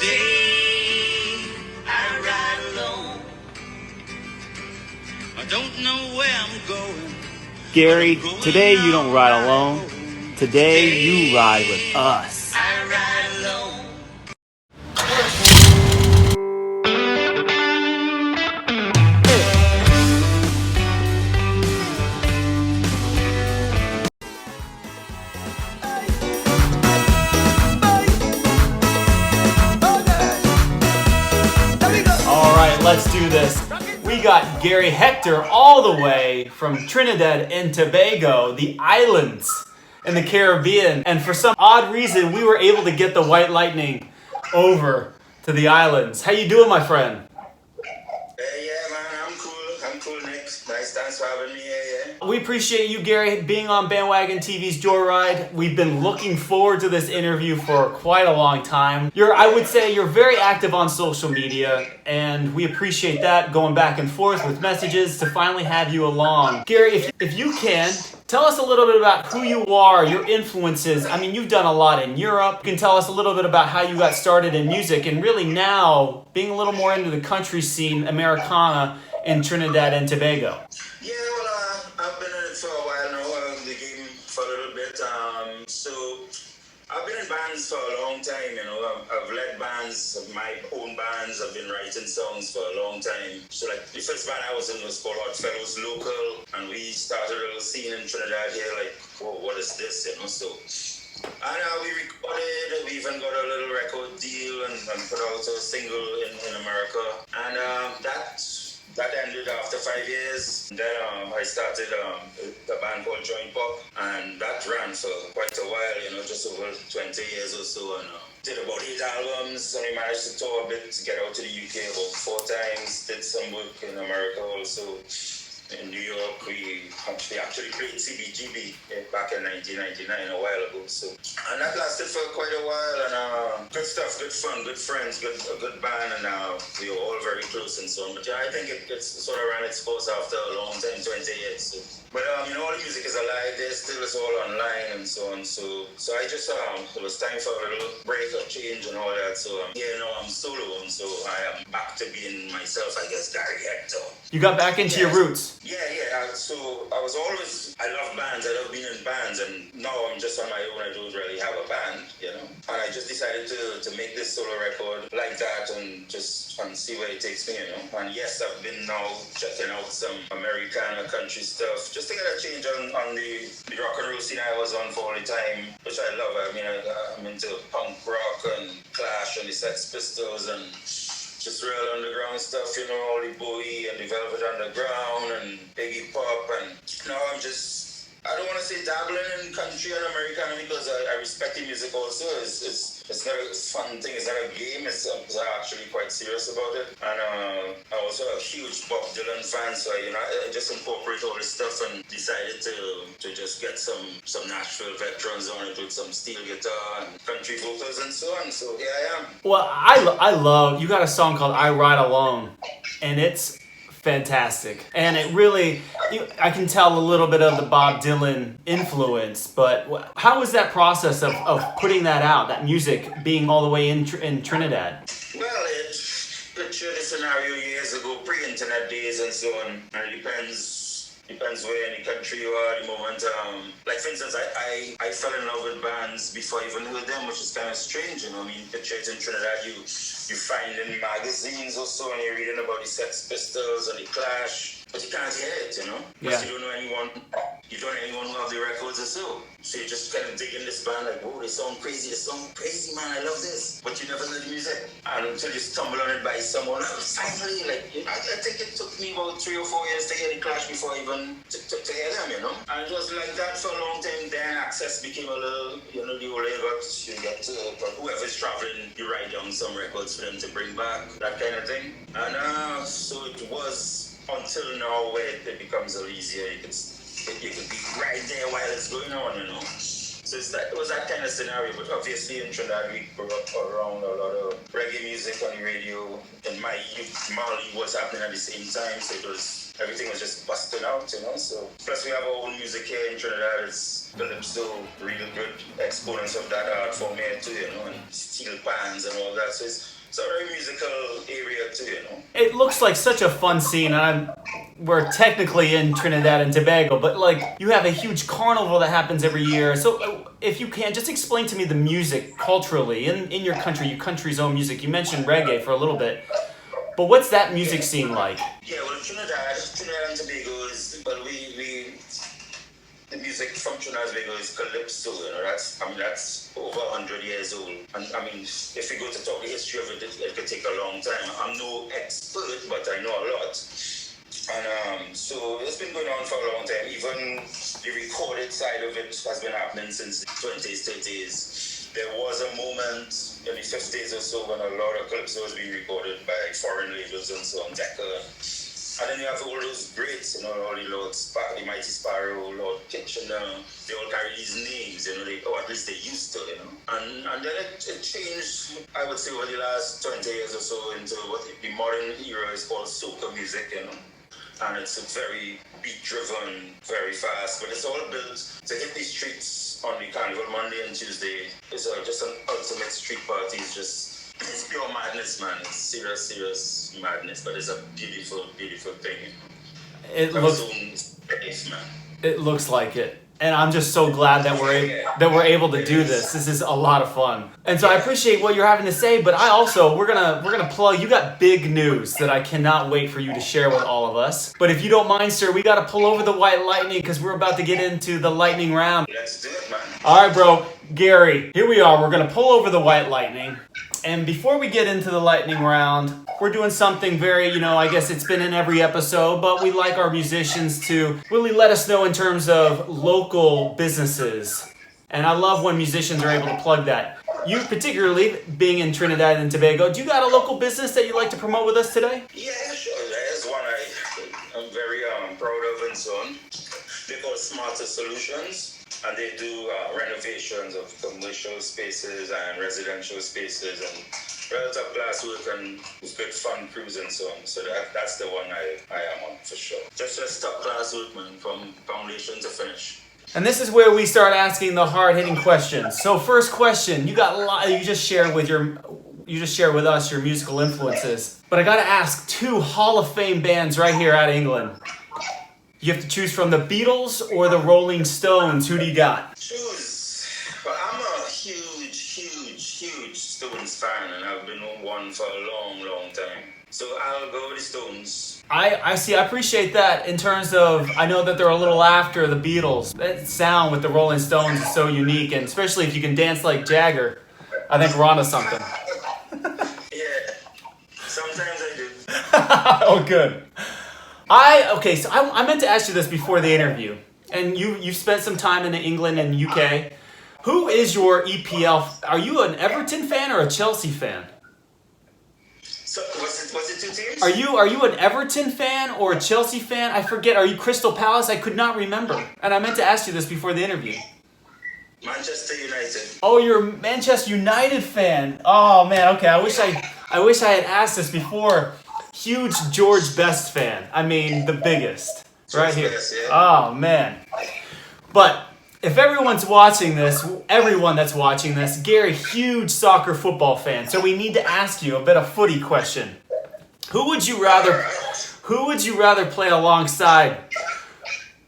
Today I ride alone. I don't know where I'm going. Gary, today you don't ride alone. Today you ride with us. I ride alone. All right, let's do this. We got Gary Hector all the way from Trinidad and Tobago, the islands in the Caribbean. And for some odd reason, we were able to get the White Lightning over to the islands. How you doing, my friend? Yeah, man, I'm cool, Nick. Nice, thanks for having me here, yeah. We appreciate you, Gary, being on Bandwagon TV's Joyride. We've been looking forward to this interview for quite a long time. I would say you're very active on social media, and we appreciate that, going back and forth with messages to finally have you along. Gary, if you can, tell us a little bit about who you are, your influences. I mean, you've done a lot in Europe. You can tell us a little bit about how you got started in music, and really now being a little more into the country scene, Americana, in Trinidad and Tobago. Yeah, well, I've been in it for a while now, the game for a little bit. So I've been in bands for a long time, you know. I've led bands, my own bands. I've been writing songs for a long time. So like the first band I was in was called Oddfellows Local, and we started a little scene in Trinidad here, like, whoa, what is this, you know? So, and we recorded, we even got a little record deal and put out a single in America. And that ended after 5 years. Then I started a band called Joint Pop, and that ran for quite a while, you know, just over 20 years or so. And did about 8 albums, and we managed to tour a bit to get out to the UK about 4 times. Did some work in America also. In New York, we actually played CBGB back in 1999, a while ago. So, and that lasted for quite a while. And good stuff, good fun, good friends, a good band, and we were all very close and so on. But yeah, I think it sort of ran its course after a long time, 20 years. So. But you know, all the music is alive. It's all online and so on. So I just it was time for a little break or change and all that. So yeah, no, I'm solo, and so I am back to being myself, I guess, Gary Hector. You got back into your roots. Yeah. So I love bands. I love being in bands, and now I'm just on my own. I don't really have a band, you know. And I just decided to make this solo record like that and see where it takes me, you know. And yes, I've been now checking out some Americana country stuff just to get a change on the rock and roll scene I was on for all the time, which I love. I mean, I'm into punk rock and Clash and the Sex Pistols and just real underground stuff, you know, all the Bowie and the Velvet Underground and Iggy Pop. And now I don't want to say dabbling in country and Americana because I respect the music also. It's not a fun thing, it's not a game, I'm actually quite serious about it. And I'm also a huge Bob Dylan fan, so you know, I just incorporate all this stuff and decided to just get some Nashville veterans on it with some steel guitar and country vocals and so on. So here I am. Well, I love, you got a song called I Ride Alone, and it's fantastic. And it really, I can tell a little bit of the Bob Dylan influence, but how was that process of putting that out, that music being all the way in Trinidad? Well, picture the scenario years ago, pre-internet days and so on, and it depends where in the country you are at the moment. Like for instance, I fell in love with bands before I even heard them, which is kind of strange, you know. I mean, picture it in Trinidad, you find in magazines or so, and you're reading about the Sex Pistols and the Clash, but you can't hear it, you know, because you don't know anyone who have the records or so. So you just kind of dig in this band like, whoa, they sound crazy, man, I love this. But you never know the music. And until you stumble on it by someone else, finally, like, you know, I think it took me about 3 or 4 years to hear the Clash before I even to hear them, you know. And it was like that for a long time. Then access became a little, you know, the older you got, you get to, whoever's traveling, you write down some records for them to bring back, that kind of thing. And so it was until now where it becomes a little easier. You could be right there while it's going on, you know. So it was that kind of scenario. But obviously in Trinidad, we grew up around a lot of reggae music on the radio. In my youth, Marley was happening at the same time, so it was everything was just busting out, you know. So plus we have our own music here in Trinidad. It's calypso, really good exponents of that art form here too, you know, and steel pans and all that. So it's a very musical area too, you know. It looks like such a fun scene, and we're technically in Trinidad and Tobago, but like you have a huge carnival that happens every year. So if you can, just explain to me the music culturally in your country, your country's own music. You mentioned reggae for a little bit, but what's that music scene like? Yeah, well, Trinidad and Tobago is, well, the music from Trinidad and Tobago is calypso, you know, that's over 100 years old. And I mean, if we go to talk the history of it, it could take a long time. I'm no expert, but I know a lot. And so it's been going on for a long time. Even the recorded side of it has been happening since the 20s, 30s. There was a moment in the 50s or so when a lot of calypso was being recorded by foreign labels and so on, Decca. And then you have all those greats, you know, all the the Mighty Sparrow, Lord Kitchener, they all carry these names, you know, or at least they used to, you know. And then it changed, I would say, over the last 20 years or so into what the modern era is called soca music, you know. And it's very beat-driven, very fast, but it's all built to hit the streets on the Carnival Monday and Tuesday. It's just an ultimate street party. It's pure madness, man. It's serious madness, but it's a beautiful, beautiful thing. It looks like it, and I'm just so glad that we're able to do this. This is a lot of fun, and so I appreciate what you're having to say. But we're gonna plug. You got big news that I cannot wait for you to share with all of us. But if you don't mind, sir, we got to pull over the White Lightning because we're about to get into the lightning round. Let's do it, man. All right, bro, Gary. Here we are. We're gonna pull over the White Lightning. And before we get into the lightning round, we're doing something very, I guess it's been in every episode, but we like our musicians to really let us know in terms of local businesses. And I love when musicians are able to plug that. You particularly, being in Trinidad and Tobago, do you got a local business that you'd like to promote with us today? Yeah, sure. There's one I'm very proud of and so on. They're called Smarter Solutions. And they do renovations of commercial spaces and residential spaces and real top class work and good fun crews and so on. So that's the one I am on for sure. Just top class work, man, from foundation to finish. And this is where we start asking the hard-hitting questions. So first question, you got a lot. You just shared with us your musical influences. But I got to ask, 2 Hall of Fame bands right here out of England. You have to choose from the Beatles or the Rolling Stones. Who do you got? Choose. Well, I'm a huge Stones fan, and I've been one for a long time. So I'll go with the Stones. I see. I appreciate that in terms of, I know that they're a little after the Beatles. That sound with the Rolling Stones is so unique, and especially if you can dance like Jagger, I think we're onto something. Yeah, sometimes I do. Oh, good. So I meant to ask you this before the interview, and you've spent some time in England and UK. Who is your EPL? Are you an Everton fan or a Chelsea fan? So what's it 2 teams? Are you an Everton fan or a Chelsea fan? I forget. Are you Crystal Palace? I could not remember, and I meant to ask you this before the interview. Manchester United. Oh, you're a Manchester United fan. Oh man, okay. I wish I had asked this before. Huge George Best fan. I mean, the biggest. Right here. Best, yeah. Oh, man. But if everyone that's watching this, Gary, huge soccer football fan. So we need to ask you a bit of footy question. Who would you rather play alongside?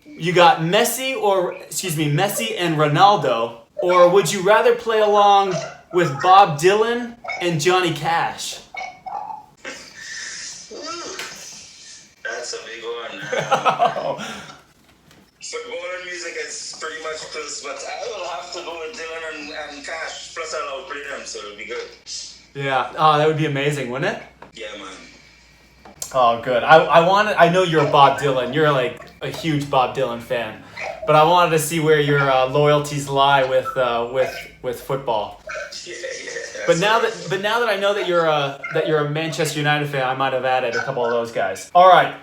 You got Messi and Ronaldo, or would you rather play along with Bob Dylan and Johnny Cash? That's a big one. Football and music is pretty much close, but I will have to go with Dylan and Cash. Plus, I'll outplay them, so it'll be good. Yeah. Oh, that would be amazing, wouldn't it? Yeah, man. Oh, good. I know you're a Bob Dylan. You're like a huge Bob Dylan fan, but I wanted to see where your loyalties lie with football. Yeah. But now that I know that you're a Manchester United fan, I might have added a couple of those guys. All right.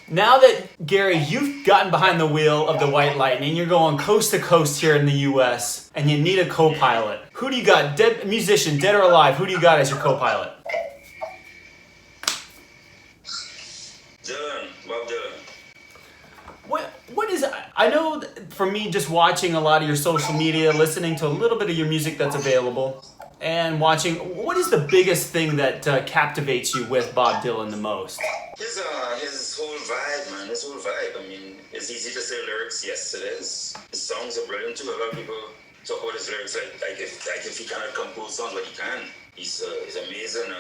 Now that, Gary, you've gotten behind the wheel of the White Lightning, you're going coast to coast here in the U.S., and you need a co-pilot. Who do you got? Musician, dead or alive, who do you got as your co-pilot? Dylan. I know for me, just watching a lot of your social media, listening to a little bit of your music that's available, and watching, what is the biggest thing that captivates you with Bob Dylan the most? His whole vibe, man. His whole vibe. I mean, it's easy to say lyrics. Yes, it is. His songs are brilliant too. A lot of people talk about his lyrics like if he cannot compose songs, but he can. He's amazing.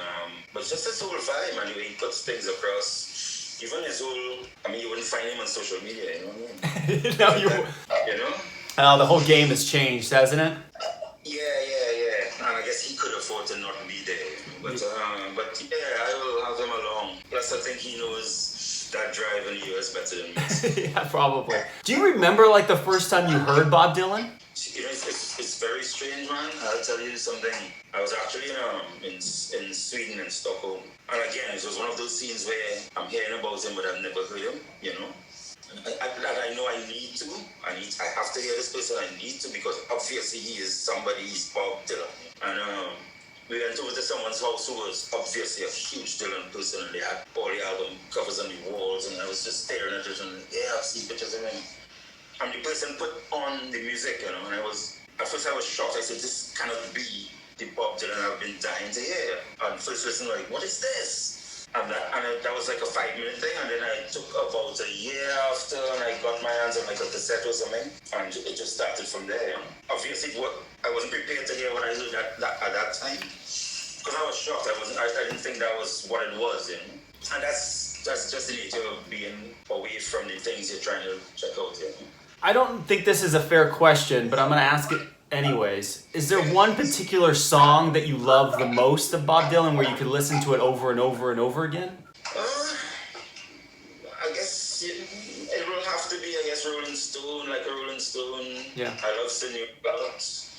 But just his whole vibe, man. The way he puts things across. Even his whole, I mean, you wouldn't find him on social media, you know what I mean? No, you know? The whole game has changed, hasn't it? Yeah. And I guess he could afford to not be there. But yeah, I will have him along. Plus, I think he knows that drive in the US better than me. Yeah, probably. Do you remember like the first time you heard Bob Dylan? You know, it's very strange, man. I'll tell you something. I was actually in Sweden, in Stockholm. And again, it was one of those scenes where I'm hearing about him, but I've never heard him, you know. I know I need to. I have to hear this person. I need to, because obviously he is somebody. He's Bob Dylan. And we went over to someone's house who was obviously a huge Dylan person, and they had all the album covers on the walls, and I was just staring at it, and yeah, I've seen pictures of him. And the person put on the music, you know, and at first I was shocked. I said, this cannot be the Bob Dylan I've been dying to hear. And first listen, like, what is this? And that was like a 5-minute thing, and then I took about a year after, and I got my hands on like a cassette or something, and it just started from there. You know? Obviously, I wasn't prepared to hear when I heard that at that time, because I was shocked. I didn't think that was what it was, you know. And that's just the nature of being away from the things you're trying to check out, you know. I don't think this is a fair question, but I'm going to ask it anyways. Is there one particular song that you love the most of Bob Dylan where you could listen to it over and over and over again? I guess it will have to be, Rolling Stone, like a Rolling Stone. Yeah. I love singing ballads.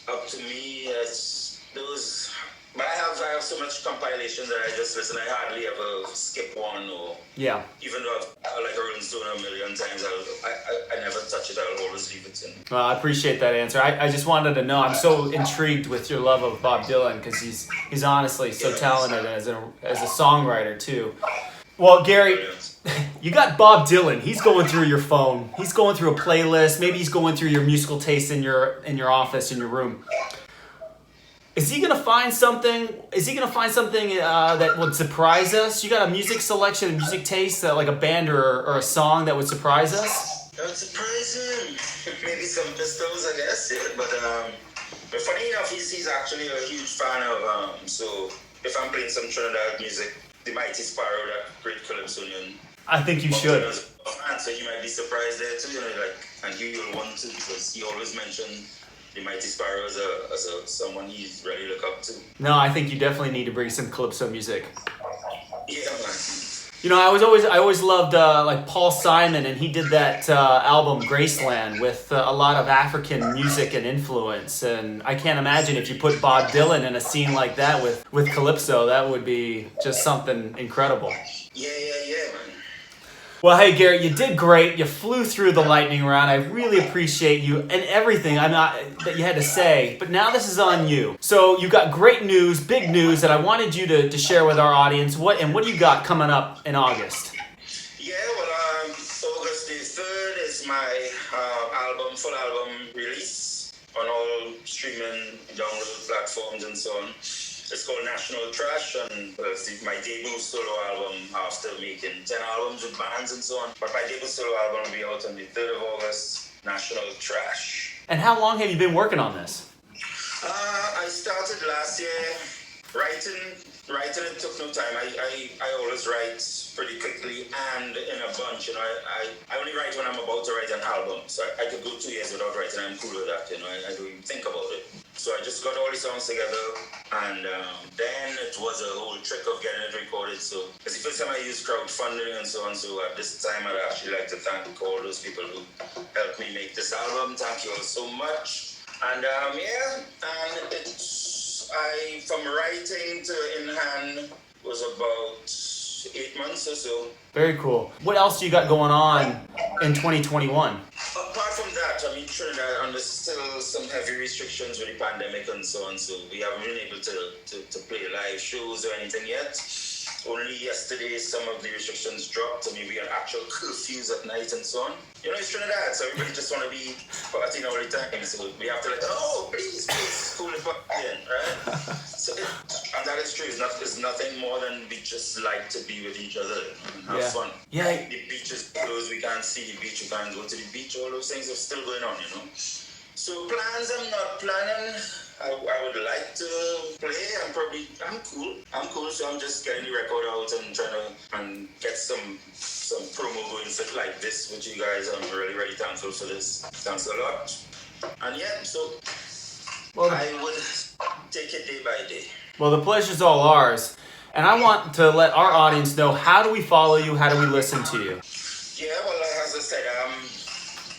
Up to me, it's those. But I have so much compilation that I just listen. I hardly ever skip one, or even though I like a Rolling Stone a million times, I never touch it. I'll always leave it in. Well, I appreciate that answer. I just wanted to know. I'm so intrigued with your love of Bob Dylan because he's honestly so talented as a songwriter too. Well, Gary, you got Bob Dylan. He's going through your phone. He's going through a playlist. Maybe he's going through your musical taste in your office, in your room. Is he gonna find something? That would surprise us? You got a music selection, a music taste, like a band or a song that would surprise us? That would surprise him. Maybe some Pistols, I guess. Yeah. But funny enough, he's actually a huge fan of. So if I'm playing some Trinidad music, the Mighty Sparrow, that great Calypsonian. I think you should. So you might be surprised there too, you know, and he will want to, because he always mentioned the Mighty Sparrow as someone he's ready to look up to. No, I think you definitely need to bring some Calypso music. Yeah, man. You know, I always loved like Paul Simon, and he did that album Graceland with a lot of African music and influence. And I can't imagine if you put Bob Dylan in a scene like that with Calypso, that would be just something incredible. Yeah, man. Well, hey, Garrett, you did great. You flew through the lightning round. I really appreciate you and everything that you had to say. But now this is on you. So you got great news, big news that I wanted you to share with our audience. What do you got coming up in August? Yeah, well, August the 3rd is my full album release on all streaming download platforms and so on. It's called National Trash, and it's my debut solo album after making 10 albums with bands and so on. But my debut solo album will be out on the 3rd of August, National Trash. And how long have you been working on this? I started last year. Writing it took no time. I always write pretty quickly and in a bunch. You know, I only write when I'm about to write an album. So I could go 2 years without writing. I'm cool with that. You know, I don't even think about it. So I just got all the songs together, and then it was a whole trick of getting it recorded. So it's the first time I used crowdfunding and so on. So at this time, I'd actually like to thank all those people who helped me make this album. Thank you all so much. And from writing to in hand was about 8 months or so. Very cool. What else do you got going on in 2021? Apart from that, I mean, Trinidad, there's still some heavy restrictions with the pandemic and so on, so we haven't been able to play live shows or anything yet. only yesterday some of the restrictions dropped. I mean, we had actual curfews at night and so on. You know, it's Trinidad, so everybody just want to be partying all the time. So we have to please, cool the party in, right? So, and that is true. It's nothing more than we just like to be with each other and have fun. Yeah. The beach is closed. We can't see the beach. We can't go to the beach. All those things are still going on, you know. So plans, I'm not planning. I would like to play. I'm cool. So I'm just getting the record out and trying to get some promo going, stuff like this with you guys. I'm really, really thankful for this. Thanks a lot. And yeah, so I would take it day by day. Well, the pleasure's all ours. And I want to let our audience know, how do we follow you? How do we listen to you? Yeah, well, as I said, I'm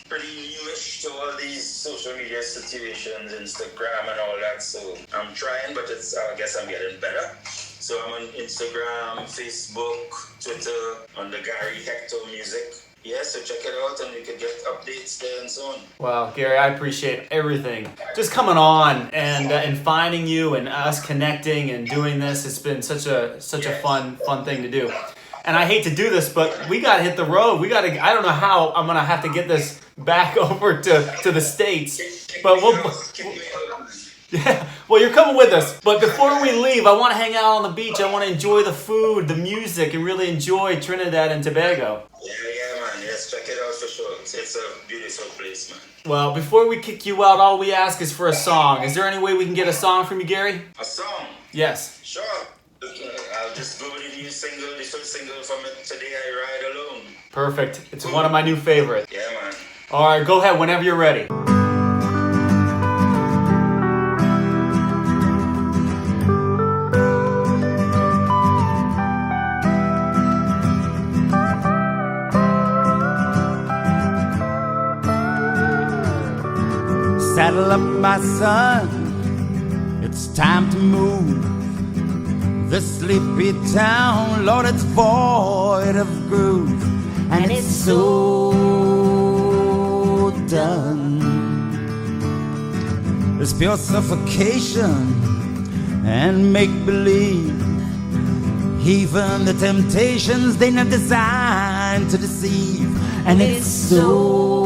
pretty newish to all these social media situations, Instagram and all that, so I'm trying, but I guess I'm getting better. So I'm on Instagram, Facebook, Twitter, under Gary Hector Music. Yeah, so check it out and you can get updates there and so on. Well, Gary, I appreciate everything. Just coming on and finding you and us connecting and doing this. It's been such a fun thing to do. And I hate to do this, but we got to hit the road. I don't know how I'm going to have to get this back over to the States. But yeah, well, you're coming with us. But before we leave, I want to hang out on the beach. I want to enjoy the food, the music, and really enjoy Trinidad and Tobago. Yeah, man. Yes, check it out for sure. It's a beautiful place, man. Well, before we kick you out, all we ask is for a song. Is there any way we can get a song from you, Gary? A song? Yes. Sure. I'll just go with the new single, the first single from it, Today I Ride Alone. Perfect. It's one of my new favorites. Yeah, man. All right, go ahead whenever you're ready. Saddle up, my son, it's time to move. This sleepy town, Lord, it's void of groove. And it's so done. It's pure suffocation and make-believe. Even the temptations, they're not designed to deceive. And it's so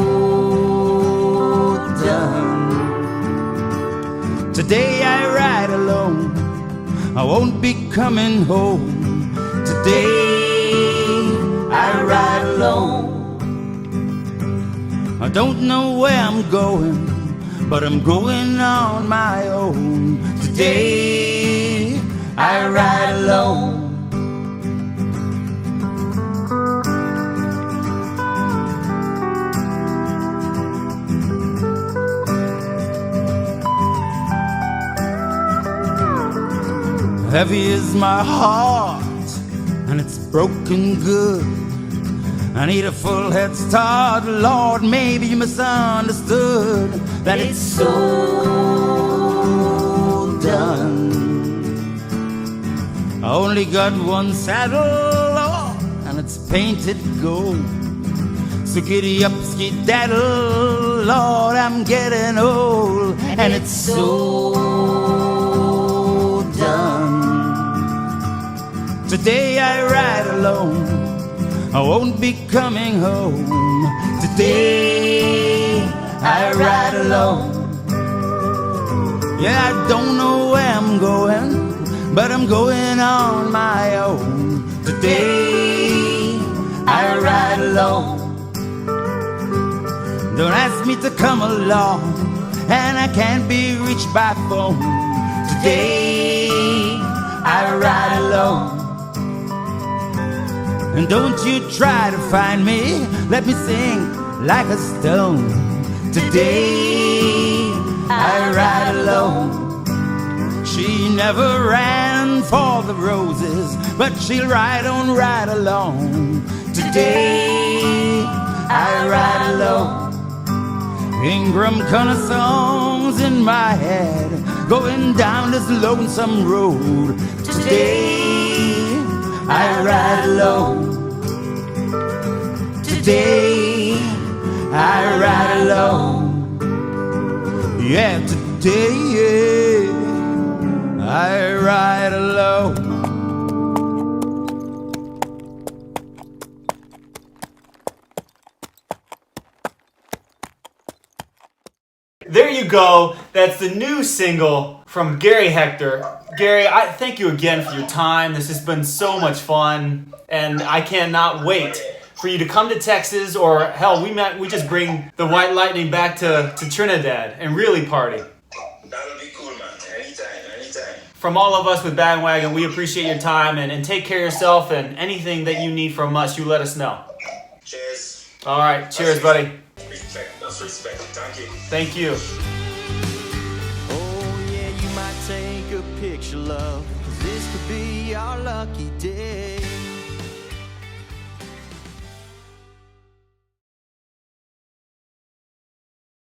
done. Today I ride alone, I won't be coming home. Today I ride alone. I don't know where I'm going, but I'm going on my own. Today I ride alone. Heavy is my heart, and it's broken good. I need a full head start, Lord, maybe you misunderstood that it's so done. I only got one saddle, Lord, and it's painted gold. So giddy up, skedaddle, Lord, I'm getting old, and it's so done. Today I ride alone, I won't be coming home. Today I ride alone. Yeah, I don't know where I'm going, but I'm going on my own. Today I ride alone. Don't ask me to come along, and I can't be reached by phone. Today I ride alone. And don't you try to find me, let me sing like a stone. Today I ride alone. She never ran for the roses, but she'll ride on right along. Today I ride alone. Ingram kind of songs in my head, going down this lonesome road. Today I ride alone. Today I ride alone. Yeah, today I ride alone. you go. That's the new single from Gary Hector. Gary, I thank you again for your time. This has been so much fun, and I cannot wait for you to come to Texas, or hell, we just bring the White Lightning back to Trinidad and really party. That'll be cool, man. Anytime. From all of us with Bandwagon, we appreciate your time, and take care of yourself, and anything that you need from us, you let us know. Cheers. All right, cheers, buddy. Respect. That's respect. Thank you. Thank you. Oh yeah, you might take a picture, love, 'cause this could be our lucky day.